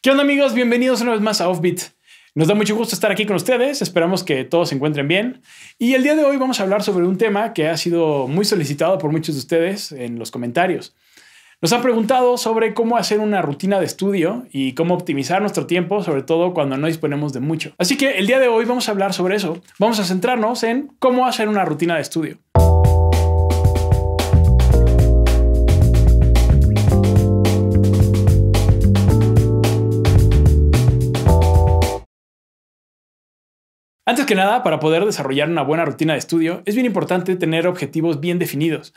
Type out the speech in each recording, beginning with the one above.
¿Qué onda, amigos? Bienvenidos una vez más a Offbeat. Nos da mucho gusto estar aquí con ustedes. Esperamos que todos se encuentren bien. Y el día de hoy vamos a hablar sobre un tema que ha sido muy solicitado por muchos de ustedes en los comentarios. Nos han preguntado sobre cómo hacer una rutina de estudio y cómo optimizar nuestro tiempo, sobre todo cuando no disponemos de mucho. Así que el día de hoy vamos a hablar sobre eso. Vamos a centrarnos en cómo hacer una rutina de estudio. Antes que nada, para poder desarrollar una buena rutina de estudio, es bien importante tener objetivos bien definidos.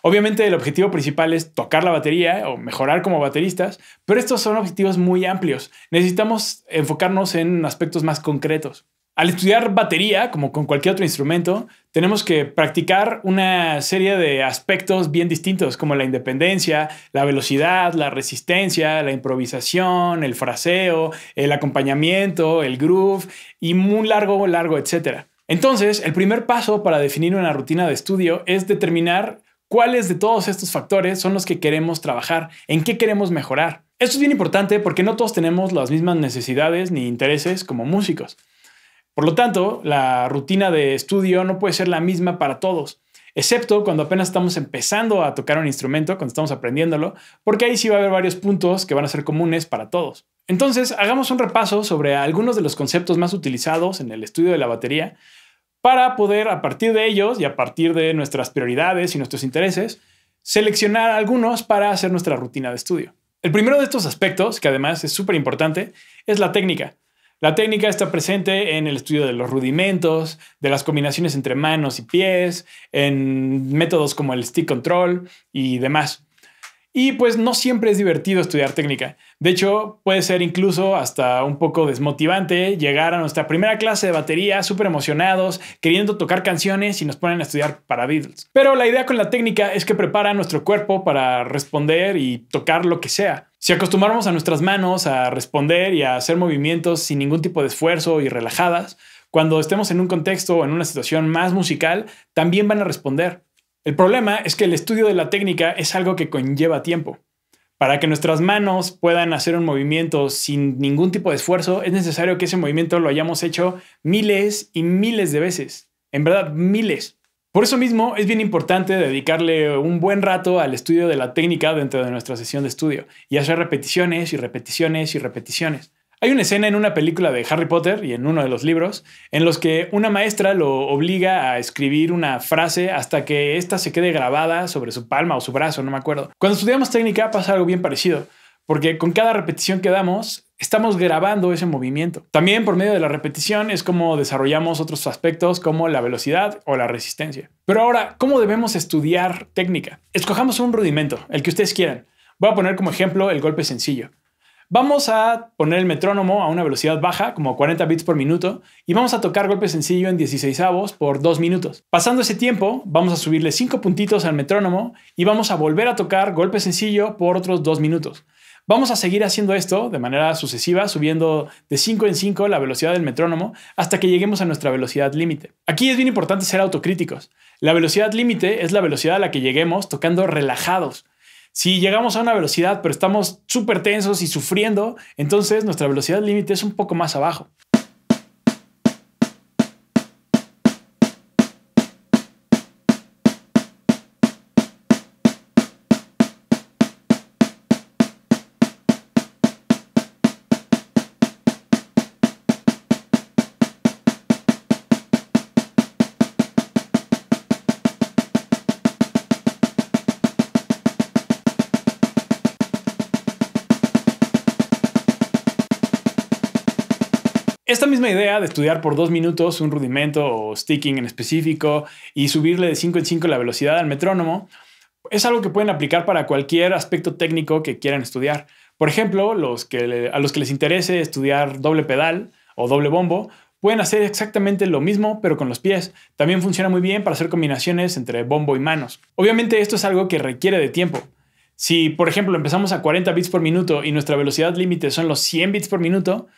Obviamente el objetivo principal es tocar la batería o mejorar como bateristas, pero estos son objetivos muy amplios. Necesitamos enfocarnos en aspectos más concretos. Al estudiar batería, como con cualquier otro instrumento, tenemos que practicar una serie de aspectos bien distintos, como la independencia, la velocidad, la resistencia, la improvisación, el fraseo, el acompañamiento, el groove y un largo, etcétera. Entonces, el primer paso para definir una rutina de estudio es determinar cuáles de todos estos factores son los que queremos trabajar, en qué queremos mejorar. Esto es bien importante porque no todos tenemos las mismas necesidades ni intereses como músicos. Por lo tanto, la rutina de estudio no puede ser la misma para todos, excepto cuando apenas estamos empezando a tocar un instrumento, cuando estamos aprendiéndolo, porque ahí sí va a haber varios puntos que van a ser comunes para todos. Entonces, hagamos un repaso sobre algunos de los conceptos más utilizados en el estudio de la batería para poder, a partir de ellos y a partir de nuestras prioridades y nuestros intereses, seleccionar algunos para hacer nuestra rutina de estudio. El primero de estos aspectos, que además es súper importante, es la técnica. La técnica está presente en el estudio de los rudimentos, de las combinaciones entre manos y pies, en métodos como el stick control y demás. Y pues no siempre es divertido estudiar técnica. De hecho, puede ser incluso hasta un poco desmotivante llegar a nuestra primera clase de batería súper emocionados, queriendo tocar canciones y nos ponen a estudiar para Beatles. Pero la idea con la técnica es que prepara nuestro cuerpo para responder y tocar lo que sea. Si acostumbramos a nuestras manos a responder y a hacer movimientos sin ningún tipo de esfuerzo y relajadas, cuando estemos en un contexto o en una situación más musical, también van a responder. El problema es que el estudio de la técnica es algo que conlleva tiempo. Para que nuestras manos puedan hacer un movimiento sin ningún tipo de esfuerzo, es necesario que ese movimiento lo hayamos hecho miles y miles de veces. En verdad, miles. Por eso mismo es bien importante dedicarle un buen rato al estudio de la técnica dentro de nuestra sesión de estudio y hacer repeticiones y repeticiones y repeticiones. Hay una escena en una película de Harry Potter y en uno de los libros en los que una maestra lo obliga a escribir una frase hasta que ésta se quede grabada sobre su palma o su brazo, no me acuerdo. Cuando estudiamos técnica pasa algo bien parecido, porque con cada repetición que damos estamos grabando ese movimiento. También por medio de la repetición es como desarrollamos otros aspectos como la velocidad o la resistencia. Pero ahora, ¿cómo debemos estudiar técnica? Escojamos un rudimento, el que ustedes quieran. Voy a poner como ejemplo el golpe sencillo. Vamos a poner el metrónomo a una velocidad baja, como 40 bits por minuto, y vamos a tocar golpe sencillo en 16avos por 2 minutos. Pasando ese tiempo, vamos a subirle 5 puntitos al metrónomo y vamos a volver a tocar golpe sencillo por otros 2 minutos. Vamos a seguir haciendo esto de manera sucesiva, subiendo de 5 en 5 la velocidad del metrónomo hasta que lleguemos a nuestra velocidad límite. Aquí es bien importante ser autocríticos. La velocidad límite es la velocidad a la que lleguemos tocando relajados. Si llegamos a una velocidad pero estamos súper tensos y sufriendo, entonces nuestra velocidad límite es un poco más abajo. Esta misma idea de estudiar por 2 minutos un rudimento o sticking en específico y subirle de 5 en 5 la velocidad al metrónomo es algo que pueden aplicar para cualquier aspecto técnico que quieran estudiar. Por ejemplo, a los que les interese estudiar doble pedal o doble bombo, pueden hacer exactamente lo mismo pero con los pies. También funciona muy bien para hacer combinaciones entre bombo y manos. Obviamente esto es algo que requiere de tiempo. Si, por ejemplo, empezamos a 40 bits por minuto y nuestra velocidad límite son los 100 bits por minuto,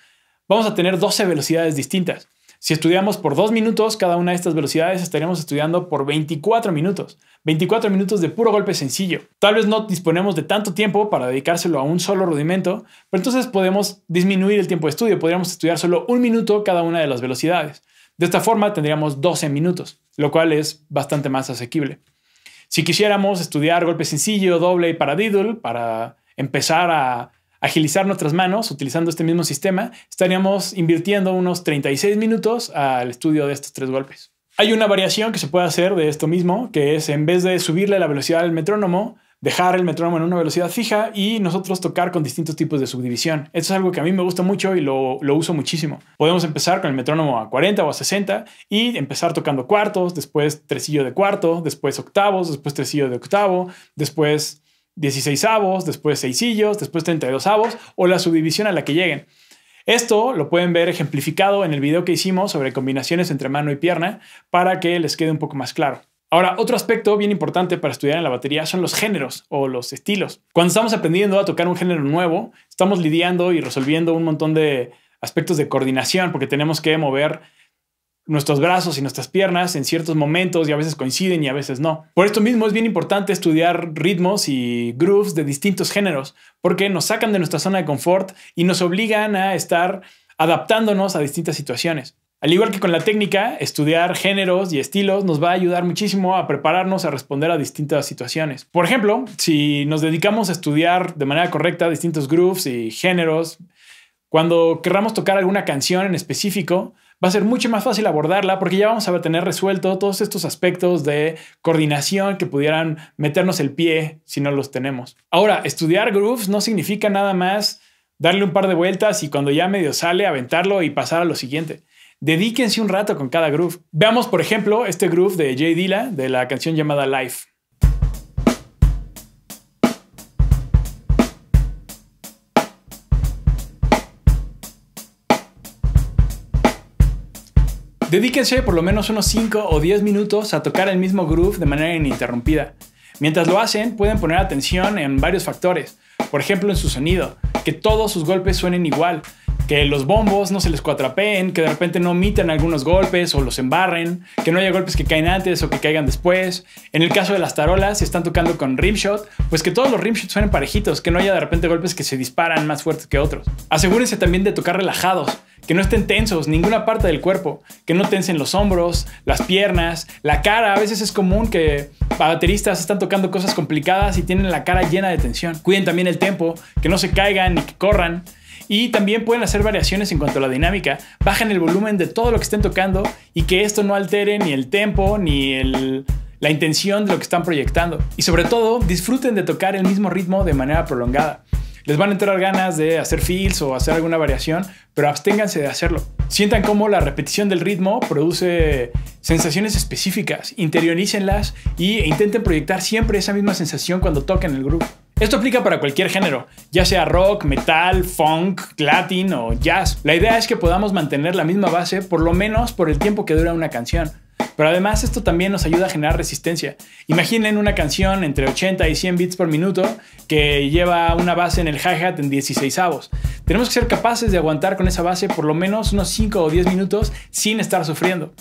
vamos a tener 12 velocidades distintas. Si estudiamos por 2 minutos cada una de estas velocidades, estaríamos estudiando por 24 minutos. 24 minutos de puro golpe sencillo. Tal vez no disponemos de tanto tiempo para dedicárselo a un solo rudimento, pero entonces podemos disminuir el tiempo de estudio. Podríamos estudiar solo 1 minuto cada una de las velocidades. De esta forma tendríamos 12 minutos, lo cual es bastante más asequible. Si quisiéramos estudiar golpe sencillo, doble y paradiddle para empezar a agilizar nuestras manos utilizando este mismo sistema, estaríamos invirtiendo unos 36 minutos al estudio de estos 3 golpes. Hay una variación que se puede hacer de esto mismo, que es en vez de subirle la velocidad al metrónomo, dejar el metrónomo en una velocidad fija y nosotros tocar con distintos tipos de subdivisión. Esto es algo que a mí me gusta mucho y lo uso muchísimo. Podemos empezar con el metrónomo a 40 o a 60 y empezar tocando cuartos, después tresillo de cuarto, después octavos, después tresillo de octavo, después 16avos, después seisillos, después 32avos o la subdivisión a la que lleguen. Esto lo pueden ver ejemplificado en el video que hicimos sobre combinaciones entre mano y pierna para que les quede un poco más claro. Ahora, otro aspecto bien importante para estudiar en la batería son los géneros o los estilos. Cuando estamos aprendiendo a tocar un género nuevo, estamos lidiando y resolviendo un montón de aspectos de coordinación porque tenemos que mover nuestros brazos y nuestras piernas en ciertos momentos y a veces coinciden y a veces no. Por esto mismo es bien importante estudiar ritmos y grooves de distintos géneros porque nos sacan de nuestra zona de confort y nos obligan a estar adaptándonos a distintas situaciones. Al igual que con la técnica, estudiar géneros y estilos nos va a ayudar muchísimo a prepararnos a responder a distintas situaciones. Por ejemplo, si nos dedicamos a estudiar de manera correcta distintos grooves y géneros, cuando querramos tocar alguna canción en específico, va a ser mucho más fácil abordarla porque ya vamos a tener resuelto todos estos aspectos de coordinación que pudieran meternos el pie si no los tenemos. Ahora, estudiar grooves no significa nada más darle un par de vueltas y cuando ya medio sale, aventarlo y pasar a lo siguiente. Dedíquense un rato con cada groove. Veamos, por ejemplo, este groove de Jay Dilla de la canción llamada Life. Dedíquense por lo menos unos 5 o 10 minutos a tocar el mismo groove de manera ininterrumpida. Mientras lo hacen, pueden poner atención en varios factores. Por ejemplo, en su sonido, que todos sus golpes suenen igual, que los bombos no se les cuatrapeen, que de repente no omitan algunos golpes o los embarren, que no haya golpes que caen antes o que caigan después. En el caso de las tarolas, si están tocando con rimshot, pues que todos los rimshots suenen parejitos, que no haya de repente golpes que se disparan más fuertes que otros. Asegúrense también de tocar relajados, que no estén tensos ninguna parte del cuerpo, que no tensen los hombros, las piernas, la cara. A veces es común que bateristas están tocando cosas complicadas y tienen la cara llena de tensión. Cuiden también el tempo, que no se caigan ni que corran. Y también pueden hacer variaciones en cuanto a la dinámica. Bajen el volumen de todo lo que estén tocando y que esto no altere ni el tempo ni la intención de lo que están proyectando. Y sobre todo, disfruten de tocar el mismo ritmo de manera prolongada. Les van a entrar ganas de hacer fills o hacer alguna variación, pero absténganse de hacerlo. Sientan cómo la repetición del ritmo produce sensaciones específicas, interiorícenlas e intenten proyectar siempre esa misma sensación cuando toquen el groove. Esto aplica para cualquier género, ya sea rock, metal, funk, latin o jazz. La idea es que podamos mantener la misma base por lo menos por el tiempo que dura una canción. Pero además esto también nos ayuda a generar resistencia. Imaginen una canción entre 80 y 100 beats por minuto que lleva una base en el hi-hat en 16avos. Tenemos que ser capaces de aguantar con esa base por lo menos unos 5 o 10 minutos sin estar sufriendo.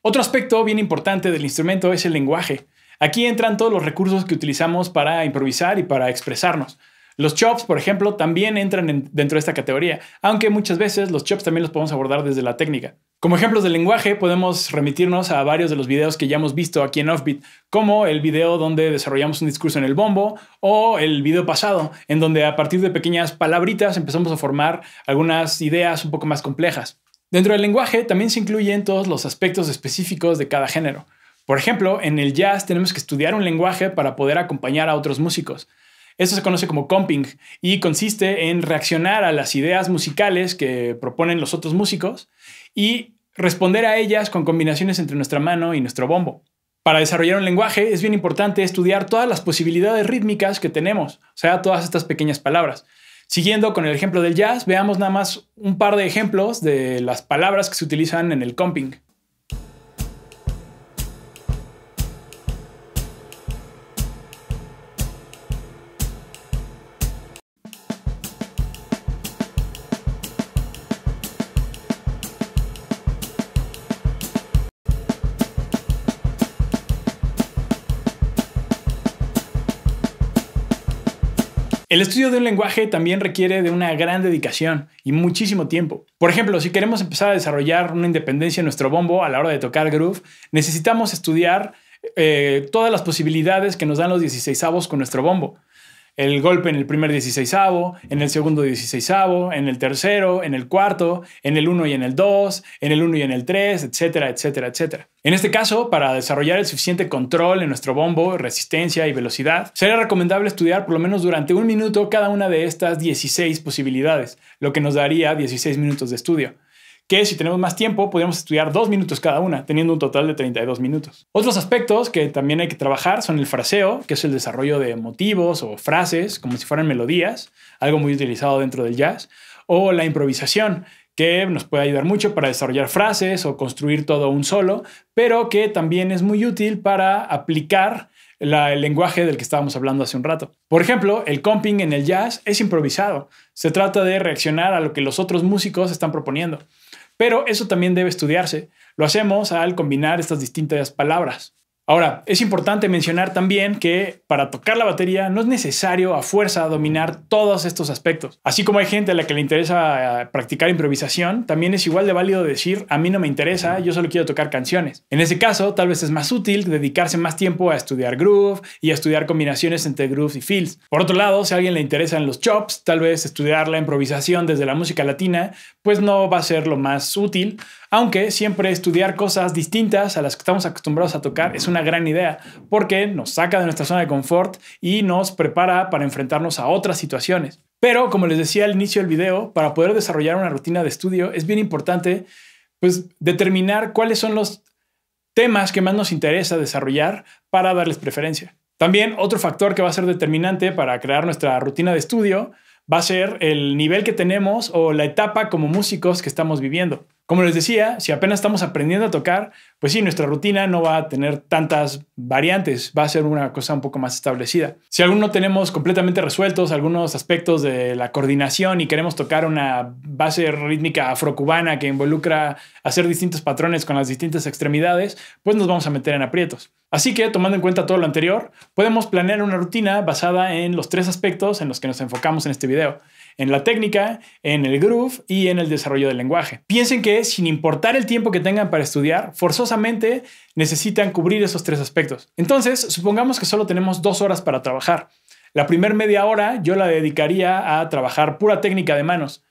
Otro aspecto bien importante del instrumento es el lenguaje. Aquí entran todos los recursos que utilizamos para improvisar y para expresarnos. Los chops, por ejemplo, también entran dentro de esta categoría, aunque muchas veces los chops también los podemos abordar desde la técnica. Como ejemplos de lenguaje, podemos remitirnos a varios de los videos que ya hemos visto aquí en Offbeat, como el video donde desarrollamos un discurso en el bombo o el video pasado, en donde a partir de pequeñas palabritas empezamos a formar algunas ideas un poco más complejas. Dentro del lenguaje también se incluyen todos los aspectos específicos de cada género. Por ejemplo, en el jazz tenemos que estudiar un lenguaje para poder acompañar a otros músicos. Esto se conoce como comping y consiste en reaccionar a las ideas musicales que proponen los otros músicos y responder a ellas con combinaciones entre nuestra mano y nuestro bombo. Para desarrollar un lenguaje es bien importante estudiar todas las posibilidades rítmicas que tenemos, o sea, todas estas pequeñas palabras. Siguiendo con el ejemplo del jazz, veamos nada más un par de ejemplos de las palabras que se utilizan en el comping. El estudio de un lenguaje también requiere de una gran dedicación y muchísimo tiempo. Por ejemplo, si queremos empezar a desarrollar una independencia en nuestro bombo a la hora de tocar groove, necesitamos estudiar todas las posibilidades que nos dan los 16avos con nuestro bombo. El golpe en el primer 16avo, en el segundo 16avo, en el tercero, en el cuarto, en el 1 y en el 2, en el 1 y en el 3, etcétera, etcétera, etcétera. En este caso, para desarrollar el suficiente control en nuestro bombo, resistencia y velocidad, sería recomendable estudiar por lo menos durante 1 minuto cada una de estas 16 posibilidades, lo que nos daría 16 minutos de estudio. Que si tenemos más tiempo, podríamos estudiar 2 minutos cada una, teniendo un total de 32 minutos. Otros aspectos que también hay que trabajar son el fraseo, que es el desarrollo de motivos o frases, como si fueran melodías, algo muy utilizado dentro del jazz, o la improvisación, que nos puede ayudar mucho para desarrollar frases o construir todo un solo, pero que también es muy útil para aplicar el lenguaje del que estábamos hablando hace un rato. Por ejemplo, el comping en el jazz es improvisado. Se trata de reaccionar a lo que los otros músicos están proponiendo. Pero eso también debe estudiarse. Lo hacemos al combinar estas distintas palabras. Ahora, es importante mencionar también que para tocar la batería no es necesario a fuerza dominar todos estos aspectos. Así como hay gente a la que le interesa practicar improvisación, también es igual de válido decir, a mí no me interesa, yo solo quiero tocar canciones. En ese caso, tal vez es más útil dedicarse más tiempo a estudiar groove y a estudiar combinaciones entre groove y fills. Por otro lado, si a alguien le interesan los chops, tal vez estudiar la improvisación desde la música latina, pues no va a ser lo más útil, aunque siempre estudiar cosas distintas a las que estamos acostumbrados a tocar es una gran idea, porque nos saca de nuestra zona de confort y nos prepara para enfrentarnos a otras situaciones. Pero, como les decía al inicio del video, para poder desarrollar una rutina de estudio es bien importante determinar cuáles son los temas que más nos interesa desarrollar para darles preferencia. También otro factor que va a ser determinante para crear nuestra rutina de estudio va a ser el nivel que tenemos o la etapa como músicos que estamos viviendo. Como les decía, si apenas estamos aprendiendo a tocar, pues sí, nuestra rutina no va a tener tantas variantes, va a ser una cosa un poco más establecida. Si aún no tenemos completamente resueltos algunos aspectos de la coordinación y queremos tocar una base rítmica afrocubana que involucra hacer distintos patrones con las distintas extremidades, pues nos vamos a meter en aprietos. Así que, tomando en cuenta todo lo anterior, podemos planear una rutina basada en los 3 aspectos en los que nos enfocamos en este video: en la técnica, en el groove y en el desarrollo del lenguaje. Piensen que, sin importar el tiempo que tengan para estudiar, forzosamente necesitan cubrir esos 3 aspectos. Entonces, supongamos que solo tenemos 2 horas para trabajar. La primera media hora yo la dedicaría a trabajar pura técnica de manos.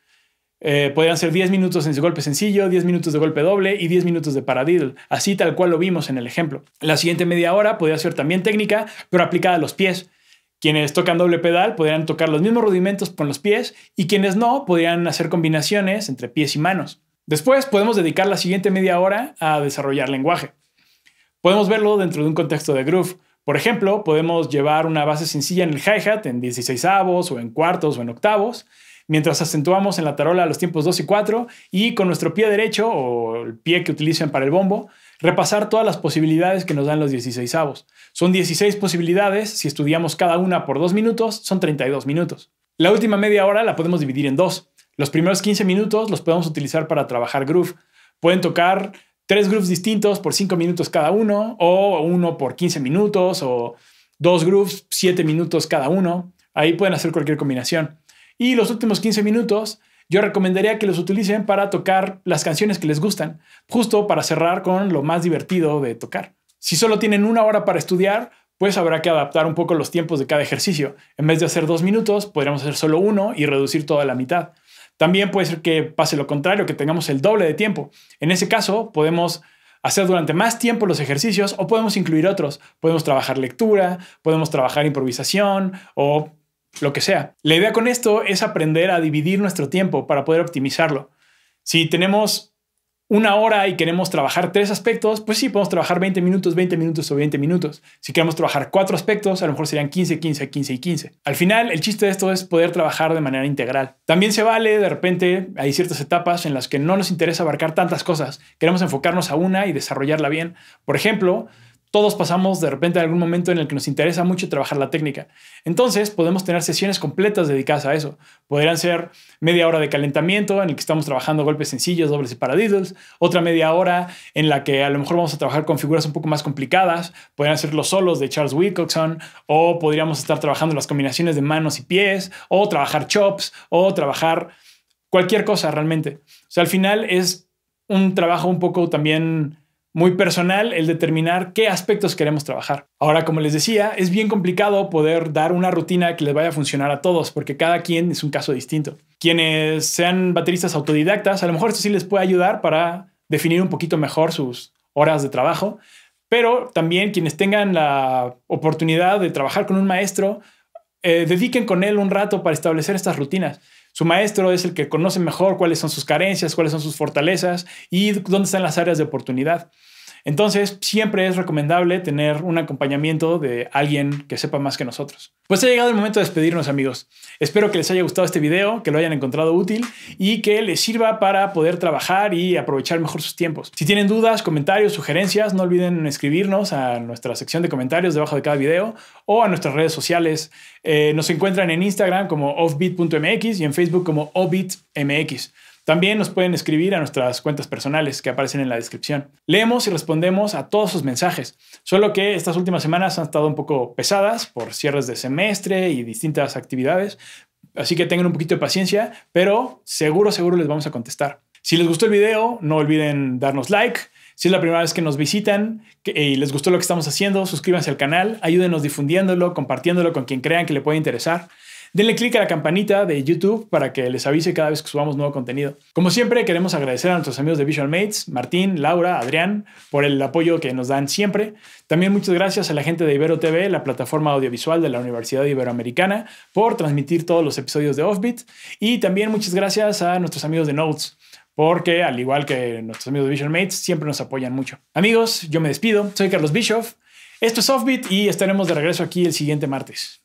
Podrían ser 10 minutos en golpe sencillo, 10 minutos de golpe doble y 10 minutos de paradiddle, así tal cual lo vimos en el ejemplo. La siguiente media hora podría ser también técnica, pero aplicada a los pies. Quienes tocan doble pedal podrían tocar los mismos rudimentos con los pies y quienes no podrían hacer combinaciones entre pies y manos. Después podemos dedicar la siguiente media hora a desarrollar lenguaje. Podemos verlo dentro de un contexto de groove. Por ejemplo, podemos llevar una base sencilla en el hi-hat en 16avos o en cuartos o en octavos, mientras acentuamos en la tarola los tiempos 2 y 4 y con nuestro pie derecho o el pie que utilicen para el bombo, repasar todas las posibilidades que nos dan los 16avos. Son 16 posibilidades, si estudiamos cada una por 2 minutos, son 32 minutos. La última media hora la podemos dividir en 2. Los primeros 15 minutos los podemos utilizar para trabajar groove. Pueden tocar 3 grooves distintos por 5 minutos cada uno, o uno por 15 minutos, o 2 grooves, 7 minutos cada uno. Ahí pueden hacer cualquier combinación. Y los últimos 15 minutos yo recomendaría que los utilicen para tocar las canciones que les gustan, justo para cerrar con lo más divertido de tocar. Si solo tienen 1 hora para estudiar, pues habrá que adaptar un poco los tiempos de cada ejercicio. En vez de hacer 2 minutos, podríamos hacer solo 1 y reducir todo a la mitad. También puede ser que pase lo contrario, que tengamos el doble de tiempo. En ese caso, podemos hacer durante más tiempo los ejercicios o podemos incluir otros. Podemos trabajar lectura, podemos trabajar improvisación o lo que sea. La idea con esto es aprender a dividir nuestro tiempo para poder optimizarlo. Si tenemos 1 hora y queremos trabajar 3 aspectos, pues sí, podemos trabajar 20 minutos o 20 minutos. Si queremos trabajar 4 aspectos, a lo mejor serían 15, 15, 15 y 15. Al final, el chiste de esto es poder trabajar de manera integral. También se vale, de repente, hay ciertas etapas en las que no nos interesa abarcar tantas cosas. Queremos enfocarnos a una y desarrollarla bien. Por ejemplo, Todos pasamos de repente a algún momento en el que nos interesa mucho trabajar la técnica. Entonces podemos tener sesiones completas dedicadas a eso. Podrían ser media hora de calentamiento en el que estamos trabajando golpes sencillos, dobles y paradiddles. Otra media hora en la que a lo mejor vamos a trabajar con figuras un poco más complicadas. Podrían ser los solos de Charles Wilcoxon, o podríamos estar trabajando las combinaciones de manos y pies, o trabajar chops, o trabajar cualquier cosa realmente. O sea, al final es un trabajo un poco también muy personal el determinar qué aspectos queremos trabajar. Ahora, como les decía, es bien complicado poder dar una rutina que les vaya a funcionar a todos, porque cada quien es un caso distinto. Quienes sean bateristas autodidactas, a lo mejor esto sí les puede ayudar para definir un poquito mejor sus horas de trabajo, pero también quienes tengan la oportunidad de trabajar con un maestro, dediquen con él un rato para establecer estas rutinas. Su maestro es el que conoce mejor cuáles son sus carencias, cuáles son sus fortalezas y dónde están las áreas de oportunidad. Entonces, siempre es recomendable tener un acompañamiento de alguien que sepa más que nosotros. Pues ha llegado el momento de despedirnos, amigos. Espero que les haya gustado este video, que lo hayan encontrado útil y que les sirva para poder trabajar y aprovechar mejor sus tiempos. Si tienen dudas, comentarios, sugerencias, no olviden escribirnos a nuestra sección de comentarios debajo de cada video o a nuestras redes sociales. Nos encuentran en Instagram como offbeat.mx y en Facebook como offbeatmx. También nos pueden escribir a nuestras cuentas personales que aparecen en la descripción. Leemos y respondemos a todos sus mensajes, solo que estas últimas semanas han estado un poco pesadas por cierres de semestre y distintas actividades, así que tengan un poquito de paciencia, pero seguro les vamos a contestar. Si les gustó el video, no olviden darnos like. Si es la primera vez que nos visitan y les gustó lo que estamos haciendo, suscríbanse al canal, ayúdenos difundiéndolo, compartiéndolo con quien crean que le puede interesar. Denle click a la campanita de YouTube para que les avise cada vez que subamos nuevo contenido. Como siempre, queremos agradecer a nuestros amigos de Visualmates, Martín, Laura, Adrián, por el apoyo que nos dan siempre. También muchas gracias a la gente de Ibero TV, la plataforma audiovisual de la Universidad Iberoamericana, por transmitir todos los episodios de Offbeat. Y también muchas gracias a nuestros amigos de Notes, porque al igual que nuestros amigos de Visualmates, siempre nos apoyan mucho. Amigos, yo me despido. Soy Carlos Bischoff. Esto es Offbeat y estaremos de regreso aquí el siguiente martes.